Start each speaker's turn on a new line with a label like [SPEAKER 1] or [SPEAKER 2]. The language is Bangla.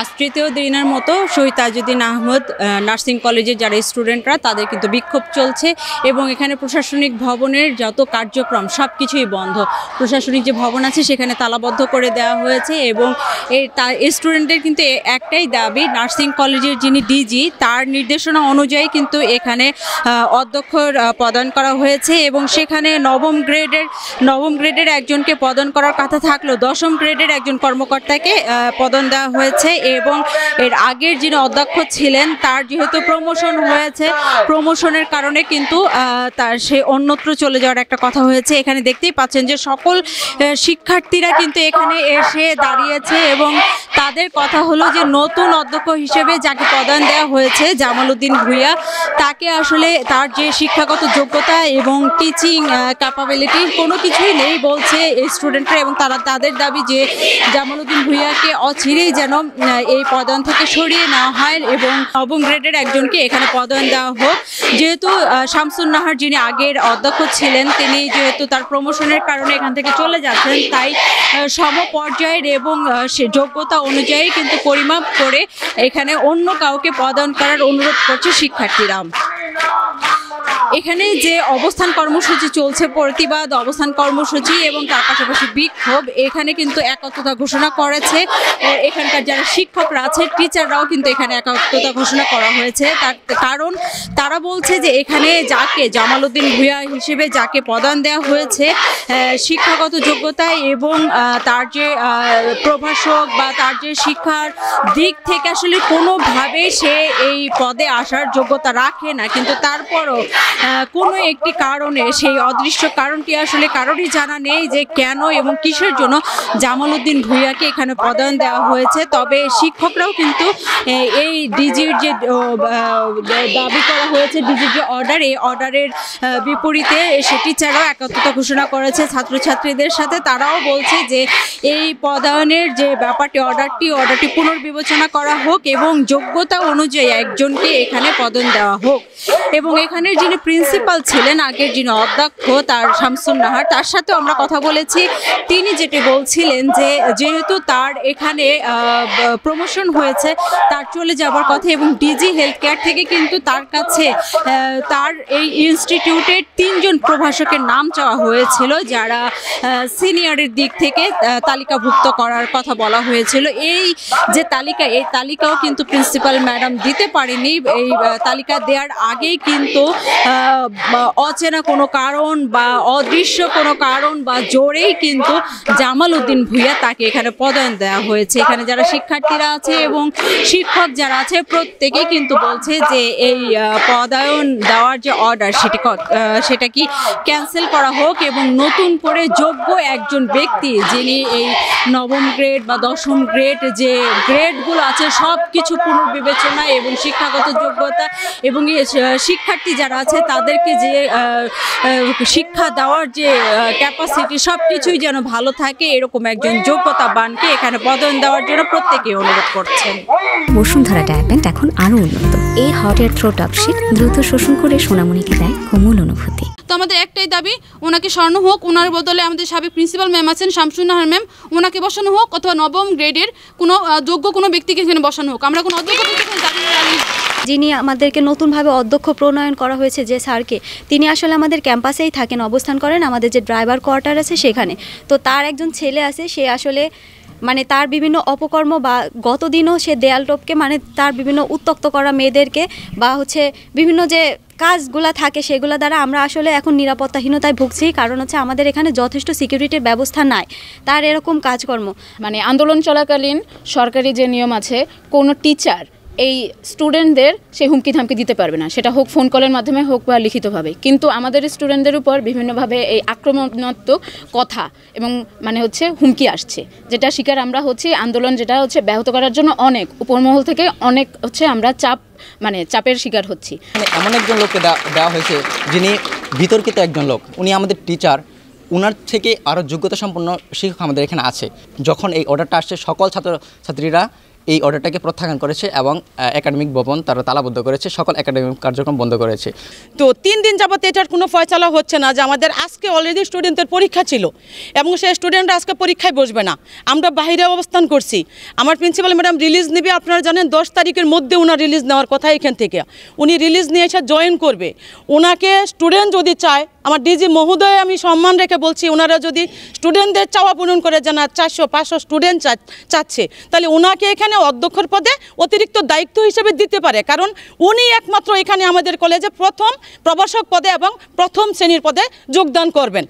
[SPEAKER 1] আজ তৃতীয় দিনের মতো শহীদ তাজউদ্দিন আহমদ নার্সিং কলেজের যারা স্টুডেন্টরা তাদের কিন্তু বিক্ষোভ চলছে এবং এখানে প্রশাসনিক ভবনের যত কার্যক্রম সব কিছুই বন্ধ। প্রশাসনিক যে ভবন আছে সেখানে তালাবদ্ধ করে দেওয়া হয়েছে এবং স্টুডেন্টের কিন্তু একটাই দাবি, নার্সিং কলেজের যিনি ডিজি তার নির্দেশনা অনুযায়ী কিন্তু এখানে অধ্যক্ষর প্রদান করা হয়েছে এবং সেখানে নবম গ্রেডের একজনকে প্রদান করার কথা থাকলেও 10ম গ্রেডের একজন কর্মকর্তাকে প্রদান দেওয়া হয়েছে এবং এর আগের যিনি অধ্যক্ষ ছিলেন তার যেহেতু প্রমোশন হয়েছে, প্রমোশনের কারণে কিন্তু তার সে অন্যত্র চলে যাওয়ার একটা কথা হয়েছে। এখানে দেখতেই পাচ্ছেন যে সকল শিক্ষার্থীরা কিন্তু এখানে এসে দাঁড়িয়েছে এবং তাদের কথা হলো যে নতুন অধ্যক্ষ হিসেবে যাকে প্রদান দেওয়া হয়েছে জামাল উদ্দিন ভূঁইয়া, তাকে আসলে তার যে শিক্ষাগত যোগ্যতা এবং টিচিং ক্যাপাবিলিটি কোনো কিছুই নেই বলছে স্টুডেন্টরা এবং তাদের দাবি যে জামাল উদ্দিন ভূঁইয়াকে অচিরেই যেন এই প্রদান থেকে সরিয়ে নেওয়া হয় এবং নবম গ্রেডের একজনকে এখানে প্রদান দেওয়া হোক। যেহেতু শামসুন নাহার যিনি আগের অধ্যক্ষ ছিলেন তিনি যেহেতু তার প্রমোশনের কারণে এখান থেকে চলে যাচ্ছেন, তাই সমপর্যায়ের এবং সে যোগ্যতা অনুযায়ী কিন্তু পরিমাপ করে এখানে অন্য কাউকে প্রদান করার অনুরোধ করছে শিক্ষার্থীরা। এখানে যে অবস্থান কর্মসূচি চলছে, প্রতিবাদ অবস্থান কর্মসূচি এবং তার পাশাপাশি বিক্ষোভ, এখানে কিন্তু একত্রতা ঘোষণা করেছে এখানকার যারা শিক্ষকরা আছে, টিচাররাও কিন্তু এখানে একত্রতা ঘোষণা করা হয়েছে। তার কারণ তারা বলছে যে এখানে যাকে জামাল উদ্দিন ভূঁইয়া হিসেবে যাকে প্রদান দেওয়া হয়েছে শিক্ষাগত যোগ্যতা এবং তার যে প্রভাষক বা তার যে শিক্ষার দিক থেকে আসলে কোনোভাবে সে এই পদে আসার যোগ্যতা রাখে না, কিন্তু তারপরও কোনো একটি কারণে সেই অদৃশ্য কারণটি আসলে কারোরই জানা নেই যে কেন এবং কিসের জন্য জামাল উদ্দিন ভূঁইয়াকে এখানে প্রদান দেওয়া হয়েছে। তবে শিক্ষকরাও কিন্তু এই ডিজির যে দাবি করা হয়েছে, ডিজির যে অর্ডার, এই অর্ডারের বিপরীতে সে টিচাররাও একত্রতা ঘোষণা করেছে ছাত্রছাত্রীদের সাথে। তারাও বলছে যে এই প্রদানের যে ব্যাপারটি অর্ডারটি পুনর্বিবেচনা করা হোক এবং যোগ্যতা অনুযায়ী একজনকে এখানে প্রদান দেওয়া হোক। এবং এখানের যিনি প্রিন্সিপাল ছিলেন আগের যিনি অধ্যক্ষ তার শামসুন নাহার, তার সাথেও আমরা কথা বলেছি। তিনি যেটি বলছিলেন যে যেহেতু তার এখানে প্রমোশন হয়েছে তার চলে যাবার কথা এবং ডিজি হেলথ কেয়ার থেকে কিন্তু তার কাছে তার এই ইনস্টিটিউটের 3 জন প্রভাষকের নাম চাওয়া হয়েছিল যারা সিনিয়রের দিক থেকে তালিকাভুক্ত করার কথা বলা হয়েছিল। এই যে তালিকা, এই তালিকাও কিন্তু প্রিন্সিপাল ম্যাডাম দিতে পারেনি। এই তালিকা দেওয়ার আগেই কিন্তু অচেনা কোনো কারণ বা অদৃশ্য কোনো কারণ বা জোরেই কিন্তু জামাল উদ্দিন ভূঁইয়া তাকে এখানে প্রদান দেওয়া হয়েছে। এখানে যারা শিক্ষার্থীরা আছে এবং শিক্ষক যারা আছে প্রত্যেকেই কিন্তু বলছে যে এই প্রদান দেওয়ার যে অর্ডার সেটা কি ক্যান্সেল করা হোক এবং নতুন করে যোগ্য একজন ব্যক্তি যিনি এই নবম গ্রেড বা 10ম গ্রেড যে গ্রেডগুলো আছে সব কিছু পুনর্বিবেচনা এবং শিক্ষাগত যোগ্যতা এবং শিক্ষার্থী যারা আছে তাদেরকে যে শিক্ষা দেওয়ার যে ক্যাপাসিটি সব কিছুই যেন ভালো থাকে, এরকম একজন যোগ্যতাবানকে এখানে প্রদান দেওয়ার জন্য প্রত্যেকেই অনুরোধ করছেন।
[SPEAKER 2] বসুন্ধরা ডায়াপেন্ট এখন আরো উন্নত। এই হট এয়ার থ্রো টপশিট দ্রুত শোষণ করে সোনামণিকে দেয় কোমল অনুভূতি।
[SPEAKER 3] তো আমাদের একটাই দাবি, ওনাকে সরানো হোক। ওনার বদলে আমাদের সাবেক প্রিন্সিপাল ম্যাম আছেন শামসুন নাহার ম্যাম, ওনাকে বসানো হোক অথবা নবম গ্রেডের কোনো যোগ্য কোনো ব্যক্তিকে এখানে বসানো হোক। আমরা কোনো অধ্যক্ষ
[SPEAKER 2] যিনি আমাদেরকে নতুনভাবে অধ্যক্ষ প্রণয়ন করা হয়েছে যে স্যারকে, তিনি আসলে আমাদের ক্যাম্পাসেই থাকেন, অবস্থান করেন আমাদের যে ড্রাইভার কোয়ার্টার আছে সেখানে। তো তার একজন ছেলে আছে, সে আসলে মানে তার বিভিন্ন অপকর্ম বা গতদিনও সে দেয়াল টোপকে মানে তার বিভিন্ন উত্ত্যক্ত করা মেয়েদেরকে বা হচ্ছে বিভিন্ন যে কাজগুলা থাকে সেগুলো দ্বারা আমরা আসলে এখন নিরাপত্তাহীনতায় ভুগছি। কারণ হচ্ছে আমাদের এখানে যথেষ্ট সিকিউরিটির ব্যবস্থা নাই তার এরকম কাজকর্ম।
[SPEAKER 3] মানে আন্দোলন চলাকালীন সরকারি যে নিয়ম আছে, কোনো টিচার এই স্টুডেন্টদের সে হুমকি ধামকি দিতে পারবে না, সেটা হোক ফোন কলের মাধ্যমে হোক বা লিখিতভাবে। কিন্তু আমাদের স্টুডেন্টদের উপর বিভিন্নভাবে এই আক্রমণাত্মক কথা এবং মানে হচ্ছে হুমকি আসছে, যেটা শিকার আমরা হচ্ছে আন্দোলন যেটা হচ্ছে ব্যাহত করার জন্য অনেক উপরমহল থেকে অনেক হচ্ছে আমরা চাপের শিকার হচ্ছি।
[SPEAKER 4] এমন একজন লোককে দেওয়া হয়েছে যিনি বিতর্কিত একজন লোক, উনি আমাদের টিচার, ওনার থেকে আরও যোগ্যতা সম্পন্ন শিক্ষক আমাদের এখানে আছে। যখন এই অর্ডারটা আসছে সকল ছাত্রছাত্রীরা এই অর্ডারটাকে প্রত্যাখ্যান করেছে এবং একাডেমিক ভবন তারা তালাবদ্ধ করেছে, সকল একাডেমিক কার্যক্রম বন্ধ করেছে।
[SPEAKER 5] তো 3 দিন যাবত এটার কোনো ফয়সালা হচ্ছে না যে আমাদের আজকে অলরেডি স্টুডেন্টদের পরীক্ষা ছিল এবং সেই স্টুডেন্টরা আজকে পরীক্ষায় বসবে না। আমরা বাইরে অবস্থান করছি, আমার প্রিন্সিপাল ম্যাডাম রিলিজ নেবে, আপনারা জানেন 10 তারিখের মধ্যে ওনার রিলিজ নেওয়ার কথা এখান থেকে। উনি রিলিজ নিয়ে এসে জয়েন করবে। ওনাকে স্টুডেন্ট যদি চায়, আমার ডিজি মহোদয় আমি সম্মান রেখে বলছি, ওনারা যদি স্টুডেন্টদের চাওয়া পূরণ করে যে না 400-500 স্টুডেন্ট চাচ্ছে, তাহলে ওনাকে এখানে অধ্যক্ষর পদে অতিরিক্ত দায়িত্ব হিসেবে দিতে পারে, কারণ উনি একমাত্র এখানে আমাদের কলেজে প্রথম প্রভাষক পদে এবং প্রথম শ্রেণীর পদে যোগদান করবেন।